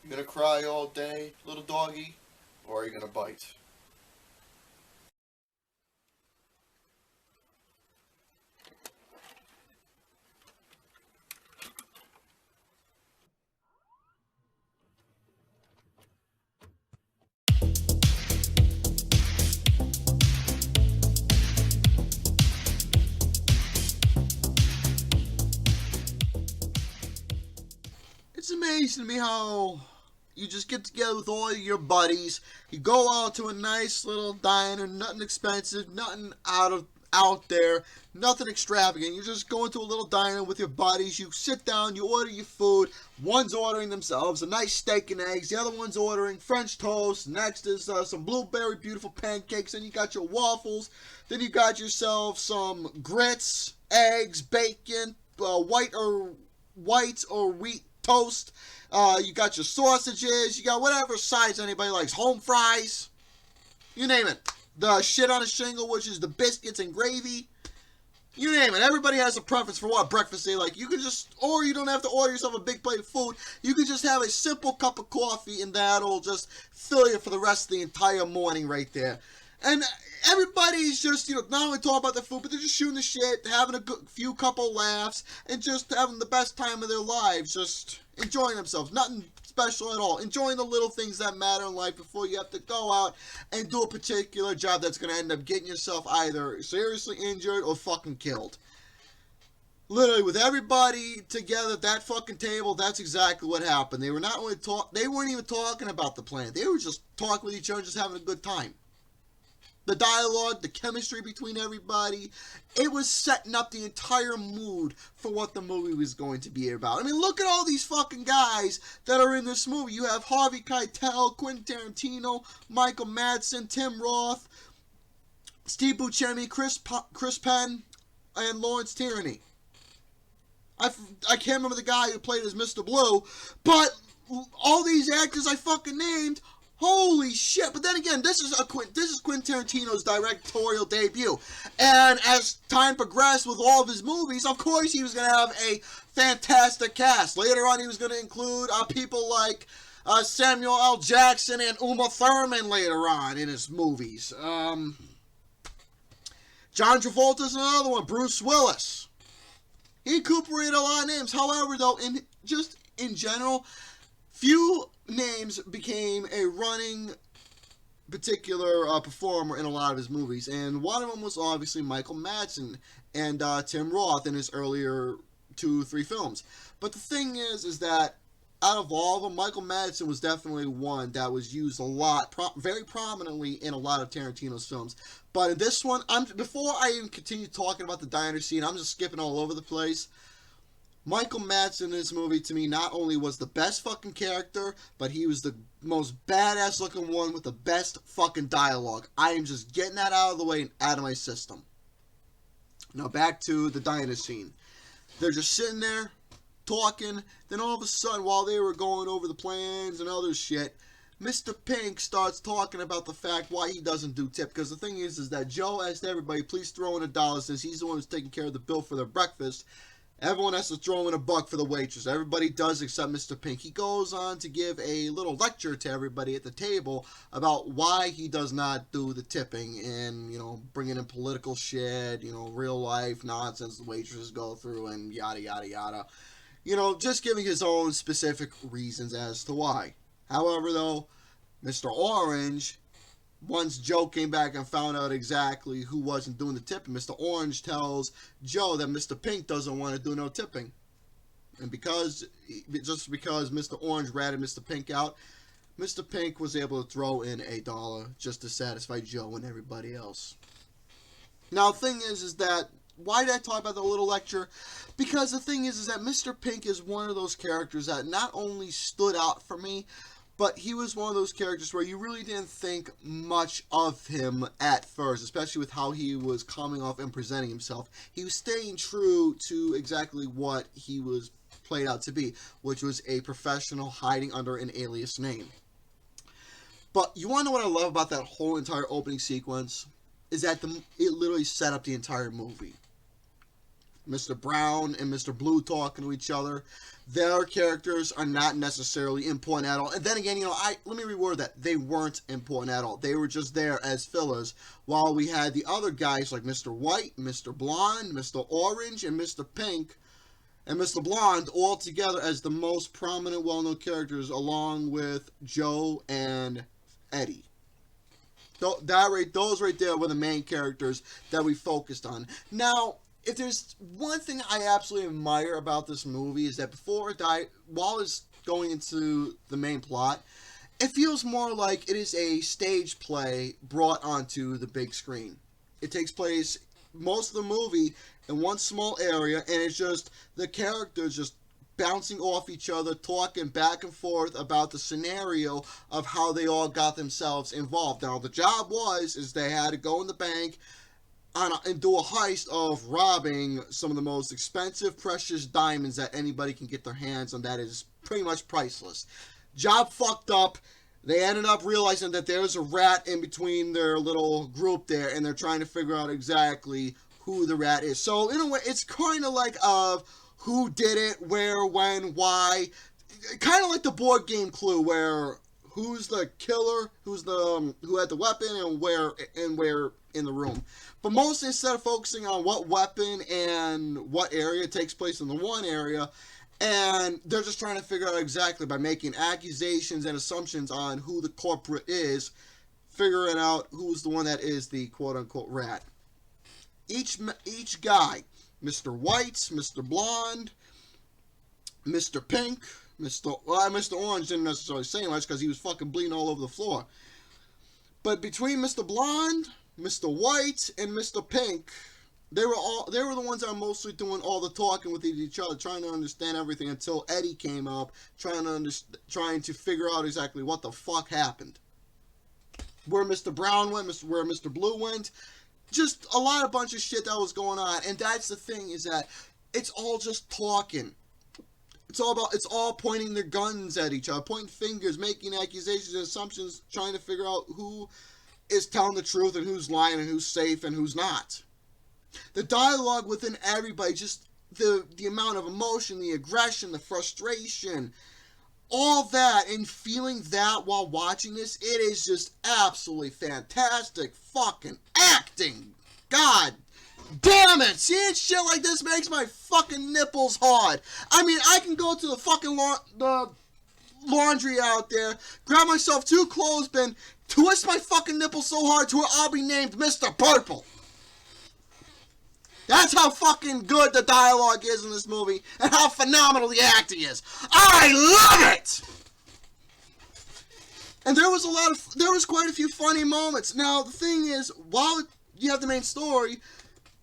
You gonna cry all day, little doggy, or are you gonna bite? It's amazing to me how you just get together with all your buddies. You go out to a nice little diner, nothing expensive, nothing out there, nothing extravagant. You just go into a little diner with your buddies. You sit down, you order your food. One's ordering themselves a nice steak and eggs. The other one's ordering French toast. Next is some blueberry beautiful pancakes. Then you got your waffles. Then you got yourself some grits, eggs, bacon, white or wheat toast. You got your sausages. You got whatever size anybody likes. Home fries. You name it. The shit on a shingle, which is the biscuits and gravy. You name it. Everybody has a preference for what breakfast they like. You can just, or you don't have to order yourself a big plate of food. You can just have a simple cup of coffee and that'll just fill you for the rest of the entire morning right there. And everybody's just, not only talking about the food, but they're just shooting the shit, having a few couple laughs, and just having the best time of their lives, just enjoying themselves. Nothing special at all. Enjoying the little things that matter in life before you have to go out and do a particular job that's going to end up getting yourself either seriously injured or fucking killed. Literally, with everybody together at that fucking table, that's exactly what happened. They were not only they weren't even talking about the plan. They were just talking with each other, just having a good time. The dialogue, the chemistry between everybody, it was setting up the entire mood for what the movie was going to be about. I mean, look at all these fucking guys that are in this movie. You have Harvey Keitel, Quentin Tarantino, Michael Madsen, Tim Roth, Steve Buscemi, Chris Penn, and Lawrence Tierney. I can't remember the guy who played as Mr. Blue, but all these actors I fucking named, holy shit. But then again, this is Quentin Tarantino's directorial debut. And as time progressed with all of his movies, of course he was going to have a fantastic cast. Later on, he was going to include people like Samuel L. Jackson and Uma Thurman later on in his movies. John Travolta's another one. Bruce Willis. He incorporated a lot of names. However, though, in general, few names became a running particular performer in a lot of his movies, and one of them was obviously Michael Madsen and Tim Roth in his earlier 2-3 films. But the thing is that out of all of them, Michael Madsen was definitely one that was used a lot, very prominently in a lot of Tarantino's films. But in this one, before I even continue talking about the diner scene, I'm just skipping all over the place. Michael Madsen in this movie, to me, not only was the best fucking character, but he was the most badass looking one with the best fucking dialogue. I am just getting that out of the way and out of my system. Now back to the diner scene. They're just sitting there, talking, then all of a sudden, while they were going over the plans and other shit, Mr. Pink starts talking about the fact why he doesn't do tip. Because the thing is that Joe asked everybody, please throw in $1 since he's the one who's taking care of the bill for their breakfast. Everyone has to throw in $1 for the waitress. Everybody does except Mr. Pink. He goes on to give a little lecture to everybody at the table about why he does not do the tipping and, bringing in political shit, real life nonsense the waitresses go through and yada, yada, yada. Just giving his own specific reasons as to why. However, though, Mr. Orange, once Joe came back and found out exactly who wasn't doing the tipping, Mr. Orange tells Joe that Mr. Pink doesn't want to do no tipping. And just because Mr. Orange ratted Mr. Pink out, Mr. Pink was able to throw in $1 just to satisfy Joe and everybody else. Now, the thing is that, why did I talk about the little lecture? Because the thing is that Mr. Pink is one of those characters that not only stood out for me, but he was one of those characters where you really didn't think much of him at first, especially with how he was coming off and presenting himself. He was staying true to exactly what he was played out to be, which was a professional hiding under an alias name. But you want to know what I love about that whole entire opening sequence? Is that it literally set up the entire movie. Mr. Brown and Mr. Blue talking to each other. Their characters are not necessarily important at all. And then again, let me reword that. They weren't important at all. They were just there as fillers. While we had the other guys like Mr. White, Mr. Blonde, Mr. Orange, and Mr. Pink, and Mr. Blonde all together as the most prominent, well-known characters, along with Joe and Eddie. Those right there were the main characters that we focused on. Now, if there's one thing I absolutely admire about this movie is that while it's going into the main plot, it feels more like it is a stage play brought onto the big screen. It takes place most of the movie in one small area, and it's just the characters just bouncing off each other, talking back and forth about the scenario of how they all got themselves involved. Now, the job is they had to go in the bank and do a heist of robbing some of the most expensive, precious diamonds that anybody can get their hands on. That is pretty much priceless. Job fucked up. They ended up realizing that there's a rat in between their little group there, and they're trying to figure out exactly who the rat is. So, in a way, it's kind of like who did it, where, when, why. Kind of like the board game Clue, where who's the killer, who had the weapon, and where in the room. But mostly, instead of focusing on what weapon and what area takes place in the one area, and they're just trying to figure out exactly by making accusations and assumptions on who the culprit is, figuring out who's the one that is the quote-unquote rat. Each guy, Mr. White, Mr. Blonde, Mr. Pink, Mr. Orange didn't necessarily say much because he was fucking bleeding all over the floor. But between Mr. Blonde, Mr. White, and Mr. Pink, they were the ones that were mostly doing all the talking with each other, trying to understand everything until Eddie came up, trying to figure out exactly what the fuck happened. Where Mr. Brown went, where Mr. Blue went, just a bunch of shit that was going on. And that's the thing, is that it's all just talking. It's all pointing their guns at each other, pointing fingers, making accusations and assumptions, trying to figure out who is telling the truth and who's lying and who's safe and who's not. The dialogue within everybody, just the amount of emotion, the aggression, the frustration, all that, and feeling that while watching this, it is just absolutely fantastic fucking acting. God damn it! Seeing shit like this makes my fucking nipples hard. I mean, I can go to the fucking the laundry out there, grab myself 2 clothespins, twist my fucking nipples so hard to where I'll be named Mr. Purple. That's how fucking good the dialogue is in this movie, and how phenomenal the acting is. I love it! And there was quite a few funny moments. Now, the thing is, while you have the main story,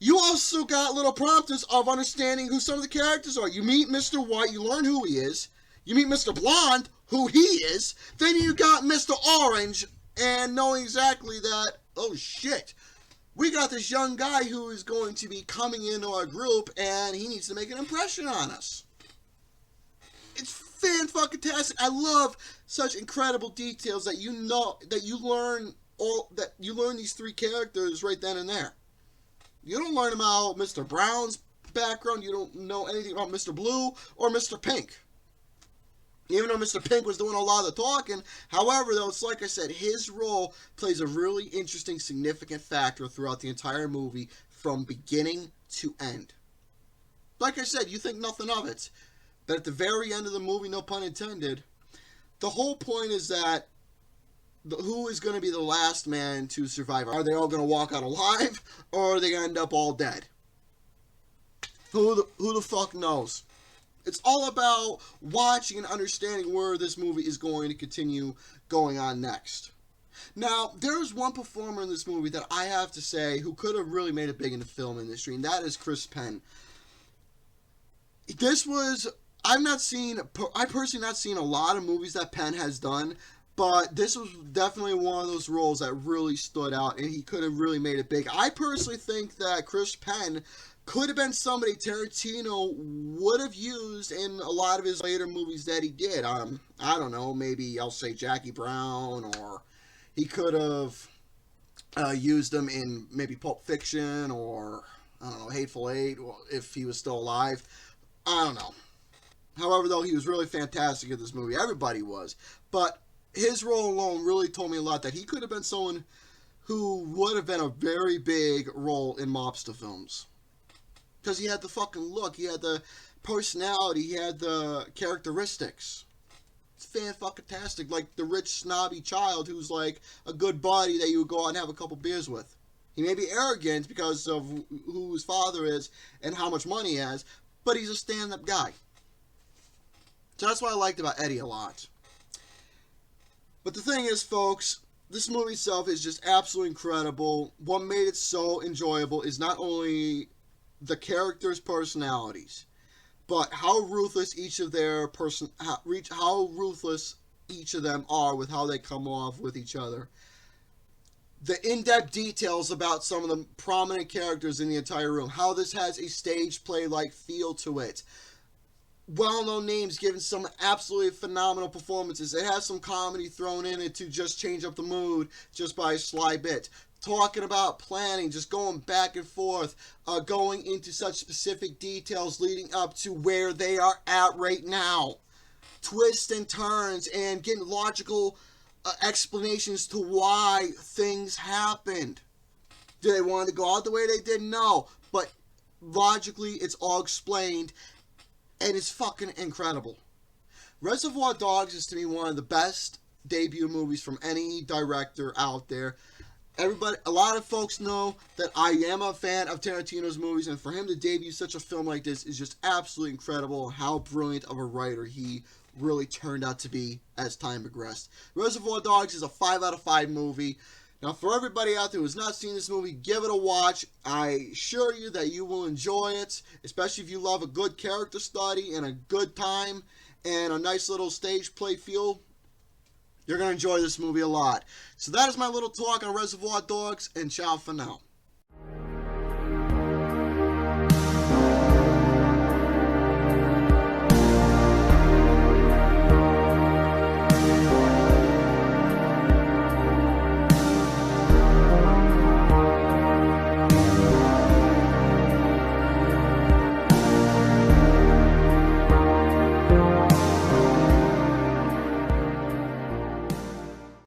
you also got little prompters of understanding who some of the characters are. You meet Mr. White, you learn who he is. You meet Mr. Blonde, who he is. Then you got Mr. Orange, and knowing exactly that, oh shit, we got this young guy who is going to be coming into our group, and he needs to make an impression on us. It's fan-fucking-tastic. I love such incredible details that you learn these 3 characters right then and there. You don't learn about Mr. Brown's background. You don't know anything about Mr. Blue or Mr. Pink. Even though Mr. Pink was doing a lot of the talking, however, though, it's like I said, his role plays a really interesting, significant factor throughout the entire movie from beginning to end. Like I said, you think nothing of it. But at the very end of the movie, no pun intended, the whole point is that who is going to be the last man to survive? Are they all going to walk out alive, or are they going to end up all dead? Who the fuck knows? It's all about watching and understanding where this movie is going to continue going on next. Now, there's one performer in this movie that I have to say who could have really made it big in the film industry, and that is Chris Penn. I personally not seen a lot of movies that Penn has done, but this was definitely one of those roles that really stood out, and he could have really made it big. I personally think that Chris Penn could have been somebody Tarantino would have used in a lot of his later movies that he did. I don't know, maybe I'll say Jackie Brown, or he could have used him in maybe Pulp Fiction, or I don't know, Hateful Eight, if he was still alive. I don't know. However, though, he was really fantastic in this movie. Everybody was. But his role alone really told me a lot that he could have been someone who would have been a very big role in mobster films. Because he had the fucking look, he had the personality, he had the characteristics. It's fan-fucking-tastic. Like the rich, snobby child who's like a good buddy that you would go out and have a couple beers with. He may be arrogant because of who his father is and how much money he has, but he's a stand-up guy. So that's what I liked about Eddie a lot. But the thing is, folks, this movie itself is just absolutely incredible. What made it so enjoyable is not only the characters' personalities, but how ruthless each of their how ruthless each of them are with how they come off with each other. The in-depth details about some of the prominent characters in the entire room, how this has a stage play-like feel to it. Well-known names giving some absolutely phenomenal performances. It has some comedy thrown in it to just change up the mood just by a sly bit. Talking about planning, just going back and forth, going into such specific details leading up to where they are at right now. Twists and turns and getting logical explanations to why things happened. Did they want to go out the way they did? No. But logically, it's all explained. And it's fucking incredible. Reservoir Dogs is to me one of the best debut movies from any director out there. A lot of folks know that I am a fan of Tarantino's movies, and for him to debut such a film like this is just absolutely incredible. How brilliant of a writer he really turned out to be as time progressed. Reservoir Dogs is a 5 out of 5 movie. Now, for everybody out there who has not seen this movie, give it a watch. I assure you that you will enjoy it, especially if you love a good character study and a good time and a nice little stage play feel. You're going to enjoy this movie a lot. So that is my little talk on Reservoir Dogs, and ciao for now.